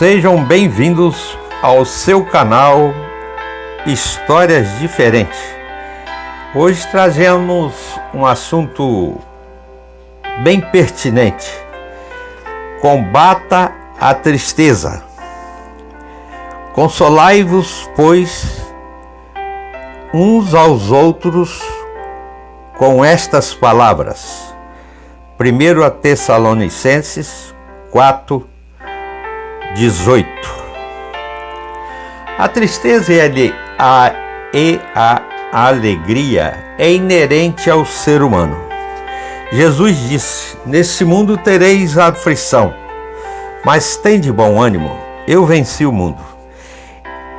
Sejam bem-vindos ao seu canal Histórias Diferentes. Hoje trazemos um assunto bem pertinente: combata a tristeza. Consolai-vos, pois, uns aos outros com estas palavras. 1 Tessalonicenses 4:18. A tristeza e a alegria é inerente ao ser humano. Jesus disse: nesse mundo tereis aflição, mas tende bom ânimo, eu venci o mundo.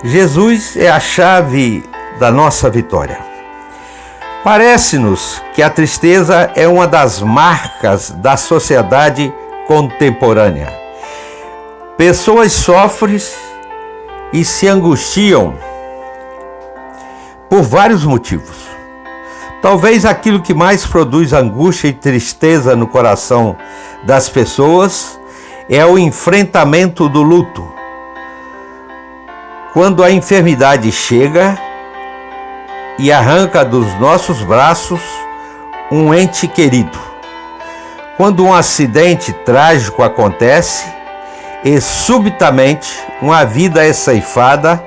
Jesus é a chave da nossa vitória. Parece-nos que a tristeza é uma das marcas da sociedade contemporânea. Pessoas sofrem e se angustiam por vários motivos. Talvez aquilo que mais produz angústia e tristeza no coração das pessoas é o enfrentamento do luto. Quando a enfermidade chega e arranca dos nossos braços um ente querido. Quando um acidente trágico acontece e subitamente uma vida é ceifada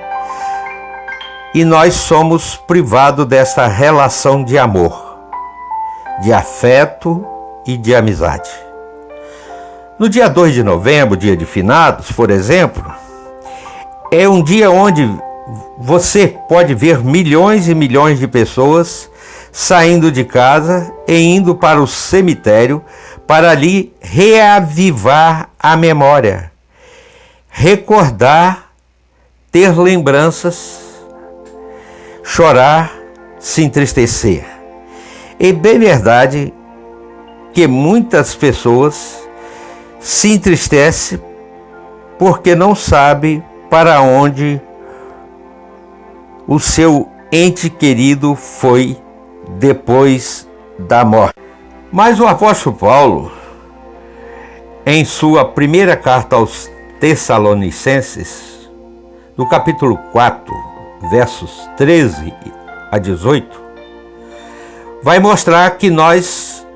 e nós somos privados dessa relação de amor, de afeto e de amizade. No dia 2 de novembro, dia de finados, por exemplo, é um dia onde você pode ver milhões e milhões de pessoas saindo de casa e indo para o cemitério para ali reavivar a memória, recordar, ter lembranças, chorar, se entristecer. É bem verdade que muitas pessoas se entristecem porque não sabem para onde o seu ente querido foi depois da morte. Mas o apóstolo Paulo, em sua primeira carta aos Tessalonicenses, no capítulo 4, versos 13 a 18, vai mostrar que nós,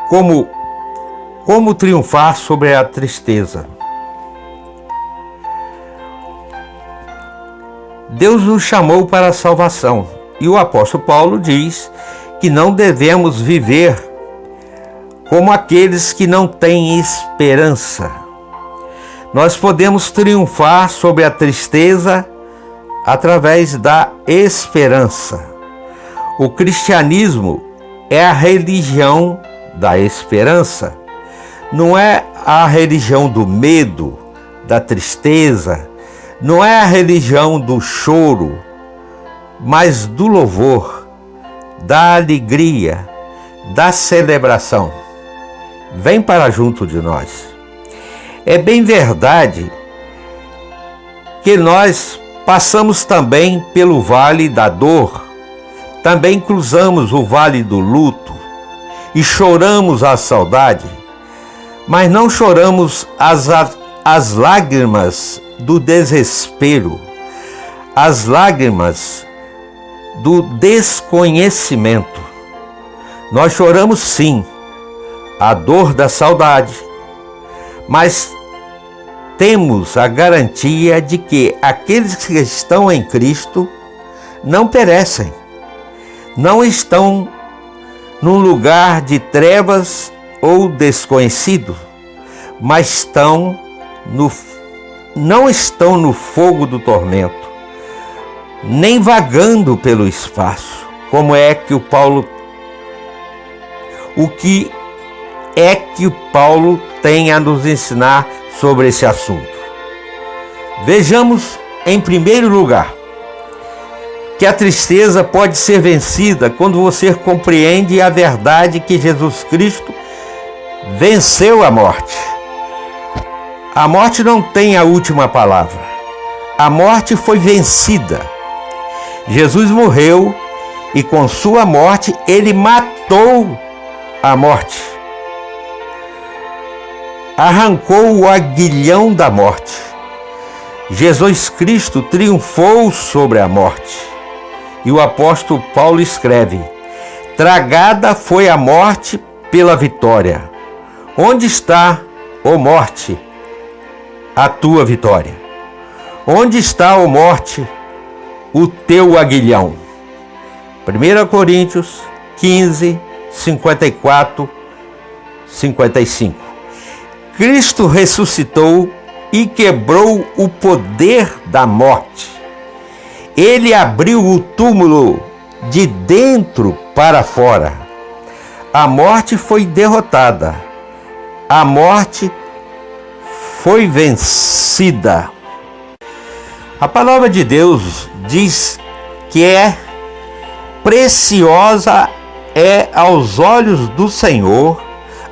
como triunfar sobre a tristeza. Deus nos chamou para a salvação e o apóstolo Paulo diz que não devemos viver como aqueles que não têm esperança. Nós podemos triunfar sobre a tristeza através da esperança. O cristianismo é a religião da esperança. Não é a religião do medo, da tristeza. Não é a religião do choro, mas do louvor, da alegria, da celebração. Vem para junto de nós. É bem verdade que nós passamos também pelo vale da dor, também cruzamos o vale do luto e choramos a saudade, mas não choramos as lágrimas do desespero, as lágrimas do desconhecimento. Nós choramos sim a dor da saudade, mas temos a garantia de que aqueles que estão em Cristo não perecem, não estão num lugar de trevas ou desconhecido, mas não estão no fogo do tormento, nem vagando pelo espaço. O que é que o Paulo tem a nos ensinar sobre esse assunto? Vejamos, em primeiro lugar, que a tristeza pode ser vencida quando você compreende a verdade que Jesus Cristo venceu a morte. A morte não tem a última palavra. A morte foi vencida. Jesus morreu e com sua morte ele matou a morte. arrancou o aguilhão da morte. Jesus Cristo triunfou sobre a morte. E o apóstolo Paulo escreve: tragada foi a morte pela vitória. Onde está, ó morte, a tua vitória? Onde está, ó morte, o teu aguilhão? 1 Coríntios 15, 54, 55. Cristo ressuscitou e quebrou o poder da morte. Ele abriu o túmulo de dentro para fora. A morte foi derrotada. A morte foi vencida. A palavra de Deus diz que preciosa é aos olhos do Senhor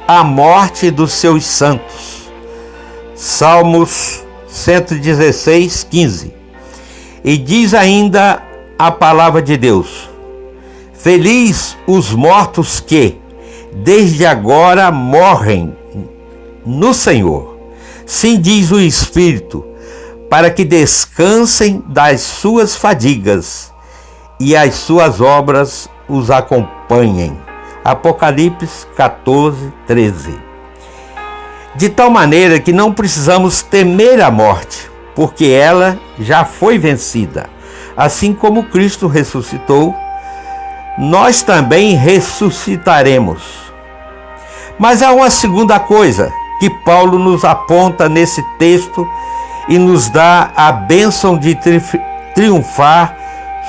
a morte dos seus santos. Salmos 116, 15. E diz ainda a palavra de Deus: feliz os mortos que, desde agora, morrem no Senhor. Sim, diz o Espírito, para que descansem das suas fadigas e as suas obras os acompanhem. Apocalipse 14, 13. De tal maneira que não precisamos temer a morte, porque ela já foi vencida. Assim como Cristo ressuscitou, nós também ressuscitaremos. Mas há uma segunda coisa que Paulo nos aponta nesse texto e nos dá a bênção de triunfar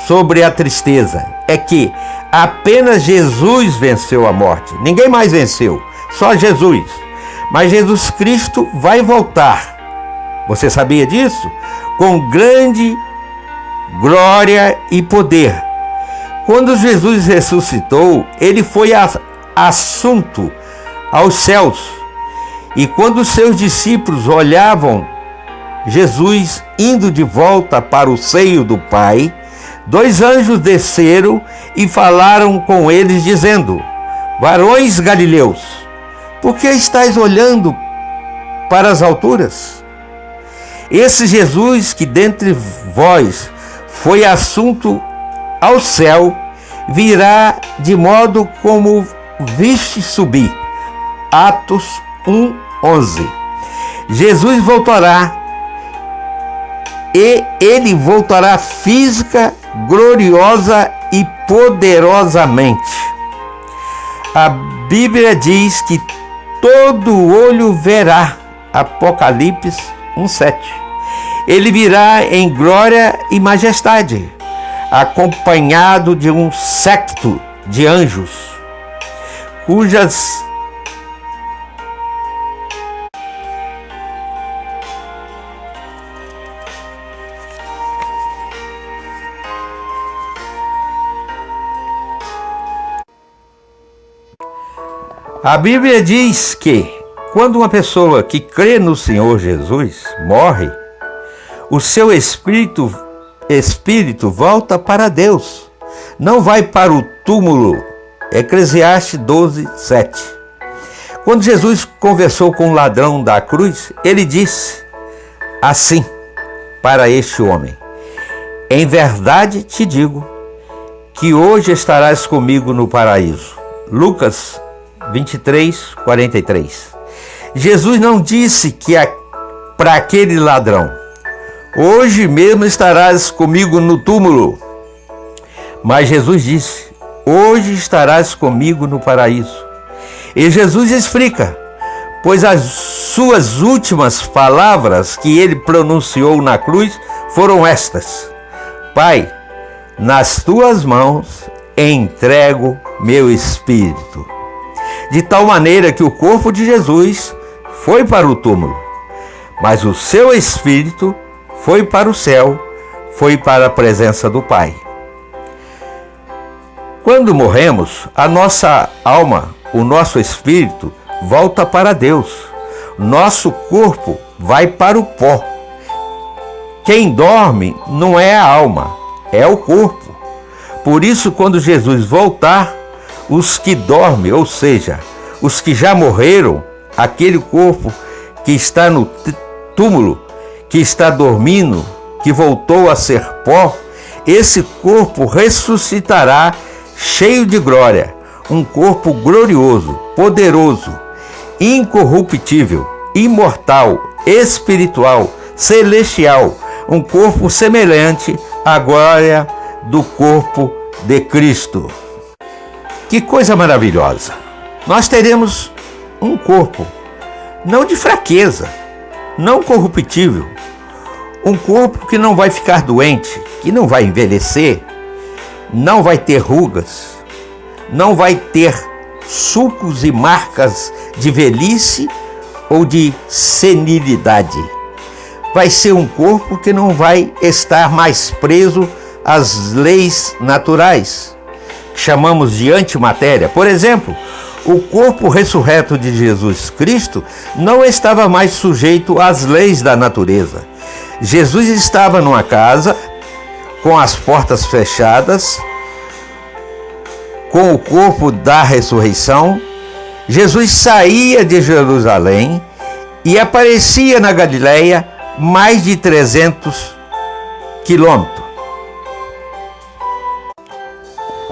sobre a tristeza. É que apenas Jesus venceu a morte. Ninguém mais venceu, só Jesus. Mas Jesus Cristo vai voltar. Você sabia disso? Com grande glória e poder. Quando Jesus ressuscitou, ele foi assunto aos céus. E quando os seus discípulos olhavam Jesus indo de volta para o seio do Pai, 2 anjos desceram e falaram com eles, dizendo: varões galileus, por que estáis olhando para as alturas? Esse Jesus que dentre vós foi assunto ao céu, virá de modo como viste subir. Atos 1, 11. Jesus voltará, e ele voltará física, gloriosa e poderosamente. A Bíblia diz que todo olho verá. Apocalipse 1:7. Ele virá em glória e majestade, acompanhado de um séquito de anjos, cujas a Bíblia diz que quando uma pessoa que crê no Senhor Jesus morre, o seu espírito volta para Deus, não vai para o túmulo. Eclesiastes 12, 7. Quando Jesus conversou com o ladrão da cruz, ele disse assim para este homem: em verdade te digo que hoje estarás comigo no paraíso. Lucas 23, 43. Jesus não disse que para aquele ladrão: hoje mesmo estarás comigo no túmulo. Mas Jesus disse: hoje estarás comigo no paraíso. E Jesus explica: pois as suas últimas palavras que ele pronunciou na cruz foram estas: Pai, nas tuas mãos entrego meu espírito. De tal maneira que o corpo de Jesus foi para o túmulo, mas o seu espírito foi para o céu, foi para a presença do Pai. Quando morremos, a nossa alma, o nosso espírito, volta para Deus. Nosso corpo vai para o pó. Quem dorme não é a alma, é o corpo. Por isso, quando Jesus voltar, os que dormem, ou seja, os que já morreram, aquele corpo que está no túmulo, que está dormindo, que voltou a ser pó, esse corpo ressuscitará cheio de glória, um corpo glorioso, poderoso, incorruptível, imortal, espiritual, celestial, um corpo semelhante à glória do corpo de Cristo. Que coisa maravilhosa! Nós teremos um corpo, não de fraqueza, não corruptível, um corpo que não vai ficar doente, que não vai envelhecer, não vai ter rugas, não vai ter sulcos e marcas de velhice ou de senilidade. Vai ser um corpo que não vai estar mais preso às leis naturais, que chamamos de antimatéria. Por exemplo, o corpo ressurreto de Jesus Cristo não estava mais sujeito às leis da natureza. Jesus estava numa casa, com as portas fechadas, com o corpo da ressurreição. Jesus saía de Jerusalém e aparecia na Galileia mais de 300 quilômetros.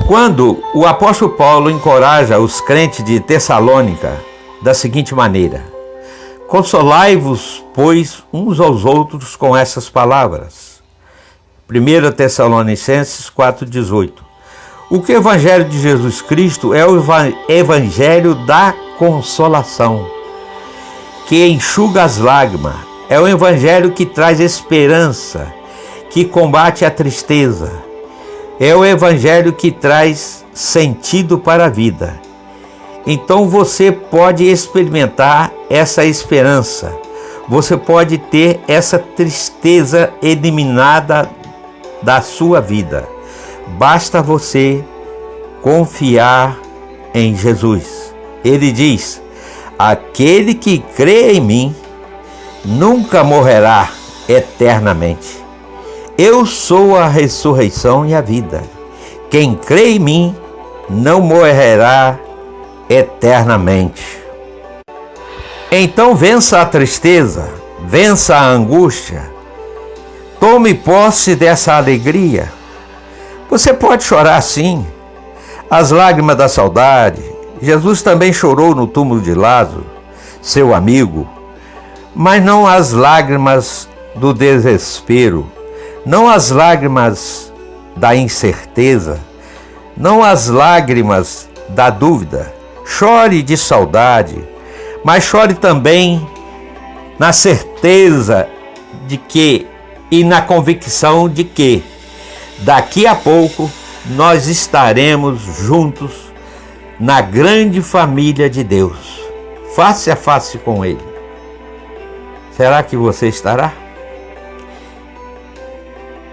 Quando o apóstolo Paulo encoraja os crentes de Tessalônica da seguinte maneira: consolai-vos, pois, uns aos outros com essas palavras. 1 Tessalonicenses 4,18. O que o Evangelho de Jesus Cristo é o Evangelho da consolação, que enxuga as lágrimas. É o Evangelho que traz esperança, que combate a tristeza. É o Evangelho que traz sentido para a vida. Então você pode experimentar essa esperança. Você pode ter essa tristeza eliminada da sua vida. Basta você confiar em Jesus. Ele diz: aquele que crê em mim nunca morrerá eternamente. Eu sou a ressurreição e a vida. Quem crê em mim não morrerá eternamente. Então vença a tristeza, vença a angústia. Tome posse dessa alegria. Você pode chorar sim, as lágrimas da saudade. Jesus também chorou no túmulo de Lázaro, seu amigo, mas não as lágrimas do desespero, não as lágrimas da incerteza, não as lágrimas da dúvida. Chore de saudade, mas chore também na certeza de que e na convicção de que daqui a pouco nós estaremos juntos na grande família de Deus, face a face com Ele. Será que você estará?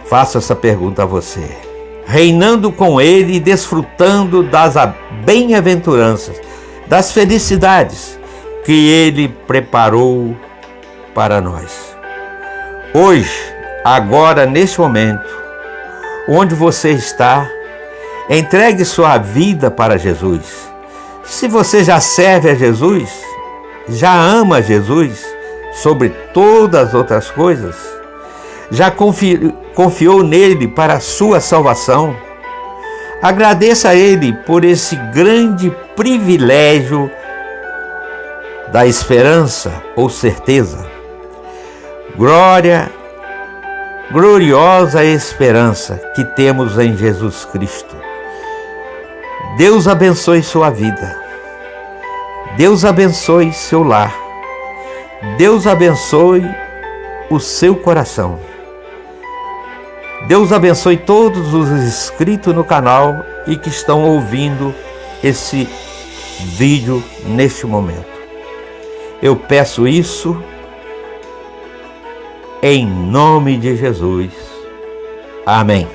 Faço essa pergunta a você. Reinando com Ele e desfrutando das bem-aventuranças, das felicidades que Ele preparou para nós. Hoje, agora, neste momento, onde você está, entregue sua vida para Jesus. Se você já serve a Jesus, já ama Jesus sobre todas as outras coisas, já confiou nele para a sua salvação, agradeça a Ele por esse grande privilégio da esperança ou certeza. Gloriosa esperança que temos em Jesus Cristo. Deus abençoe sua vida. Deus abençoe seu lar. Deus abençoe o seu coração. Deus abençoe todos os inscritos no canal e que estão ouvindo esse vídeo neste momento. Eu peço isso em nome de Jesus. Amém.